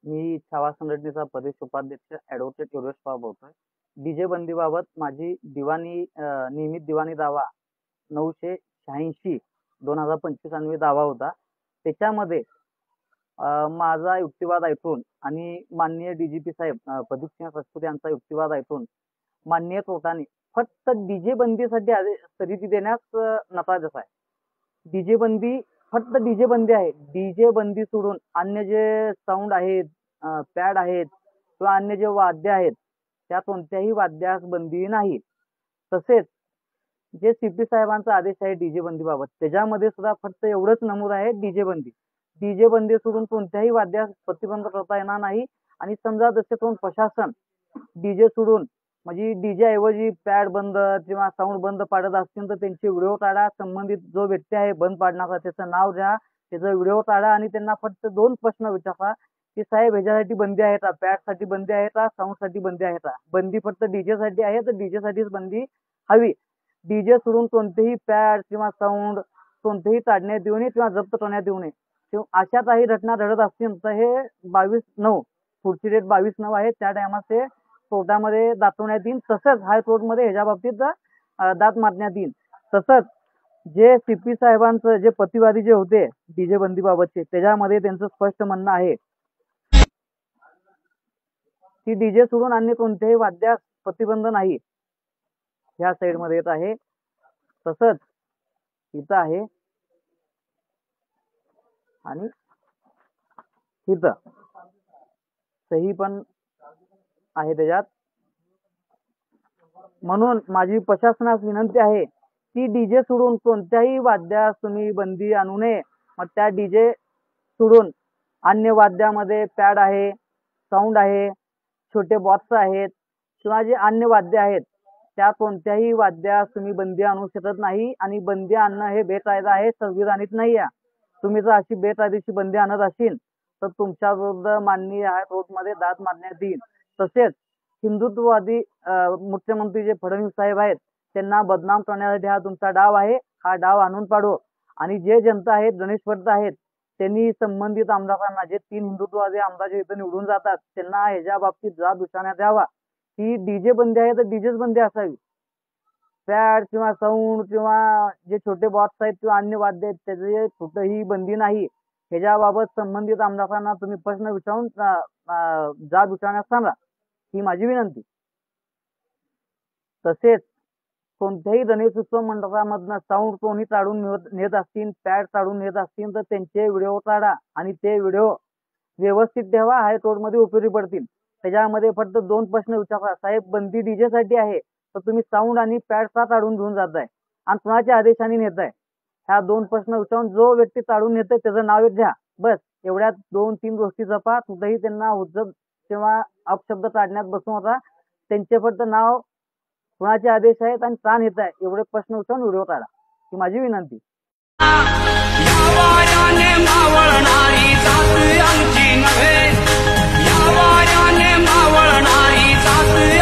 मी छावा संघटनेचा प्रदेश उपाध्यक्ष ॲडव्होकेट योगेश पवार बोलतोय. डीजे बंदीबाबत माझी नियमित दिवाणी दावा 986 2025 अन्वये दावा होता. त्याच्यामध्ये माझा युक्तिवाद ऐकून आणि माननीय डीजीपी साहेब प्रदीप सिंह राजपूत यांचा युक्तिवाद ऐकून माननीय कोर्टाने फक्त डीजे बंदीसाठी स्थगिती देण्यास नकार दिला आहे. डीजे बंदी फक्त डीजे बंदी आहे. डीजे बंदी सोडून अन्य जे साऊंड आहेत, पॅड आहेत किंवा अन्य जे वाद्य आहेत त्या कोणत्याही वाद्यास बंदी नाही. तसेच जे सीपी साहेबांचा आदेश आहे डीजे बंदी बाबत त्याच्यामध्ये सुद्धा फक्त एवढंच नमूद आहे डीजे बंदी. डीजे बंदी सोडून कोणत्याही वाद्यास प्रतिबंध करता येणार नाही. आणि समजा जसे कोण प्रशासन डीजे सोडून म्हणजे डीजे ऐवजी पॅड बंद किंवा साऊंड बंद पाडत असतील तर त्यांचे व्हिडिओ काढा. संबंधित जो व्यक्ती आहे बंद पाडण्याचा त्याचं नाव द्या, त्याचा व्हिडिओ काढा आणि त्यांना फक्त 2 प्रश्न विचारा की साहेब ह्याच्यासाठी बंदी आहे का, पॅडसाठी बंदी आहे का, साऊंडसाठी बंदी आहे का. बंदी फक्त डीजे साठी आहे तर डीजे साठीच बंदी हवी. डीजे सोडून कोणतेही पॅड किंवा साऊंड कोणतेही काढण्यात येऊ नये किंवा जप्त करण्यात येऊ नये. अशा काही घटना घडत असतील तर हे 22/9 पुढची डेट 22/9 आहे त्या टायमात ते कोर्टामध्ये दाखवण्यात येईल. तसंच हायकोर्टमध्ये ह्याच्या बाबतीत दाद मारण्यात येईल. तसंच जे सीपी साहेबांचं जे प्रतिवादी जे होते डीजे बंदी बाबतचे त्याच्यामध्ये त्यांचं स्पष्ट म्हणणं आहे की डीजे सोडून अन्य कोणत्याही वाद्यास प्रतिबंध नाही. ह्या साइड मध्ये येत आहे. तसंच इथं आहे आणि इथं सही पण आहे त्याच्यात. म्हणून माझी प्रशासनास विनंती आहे की डीजे सोडून कोणत्याही वाद्यास तुम्ही बंदी आणू नये. मग त्या डीजे सोडून अन्य वाद्यामध्ये पॅड आहे, साऊंड आहे, छोटे बॉक्स आहेत किंवा जे अन्य वाद्य आहेत त्या कोणत्याही वाद्यास तुम्ही बंदी आणू शकत नाही. आणि बंदी आणणं हे बेकायदा आहे, संविधानिक नाही आहे. तुम्ही जर अशी बेकायदेशीर बंदी आणत असेल तर तुमच्या विरुद्ध माननीय हायकोर्टमध्ये दाद मारण्यात येईल. तसेच हिंदुत्ववादी मुख्यमंत्री जे फडणवीस साहेब आहेत त्यांना बदनाम करण्यासाठी हा तुमचा डाव आहे. हा डाव आणून पाडो. आणि जे जनता आहेत, गणेश भक्त आहेत, त्यांनी संबंधित आमदारांना जे 3 हिंदुत्ववादी आमदार जे इथं निवडून जातात त्यांना ह्याच्या बाबतीत जाब विचारण्यात यावा की डीजे बंदी आहे तर डीजेच बंदी असावी. पॅड किंवा साऊंड किंवा जे छोटे बॉक्स आहेत किंवा अन्य वाद्य आहेत त्याचे कुठेही बंदी नाही. ह्याच्याबाबत संबंधित आमदारांना तुम्ही प्रश्न विचारून जाब विचारण्यास सांगा, ही माझी विनंती. तसेच कोणत्याही गणेशोत्सव मंडपामधनं साऊंड कोणी काढून नेत असतील, पॅड काढून नेत असतील तर त्यांचे व्हिडिओ काढा आणि ते व्हिडिओ व्यवस्थित ठेवा, हायकोर्टमध्ये उपयोगी पडतील. त्याच्यामध्ये फक्त 2 प्रश्न विचारा, साहेब बंदी डीजे साठी आहे तर तुम्ही साऊंड आणि पॅड का काढून घेऊन जाताय आणि कुणाच्या आदेशाने नेताय. ह्या 2 प्रश्न विचारून जो व्यक्ती काढून नेतोय त्याचं नाव घ्या. बस एवढ्या 2-3 गोष्टी जपा. कुठेही त्यांना उद्धव किंवा अपशब्द काढण्यात बसू नका. त्यांचे फक्त नाव, कुणाचे आदेश आहेत आणि का नेताय एवढे प्रश्न विचारून व्हिडिओ काढा, ही माझी विनंती. मावळणारी जात आमची नव्हे, या वाऱ्याने मावळणारी जात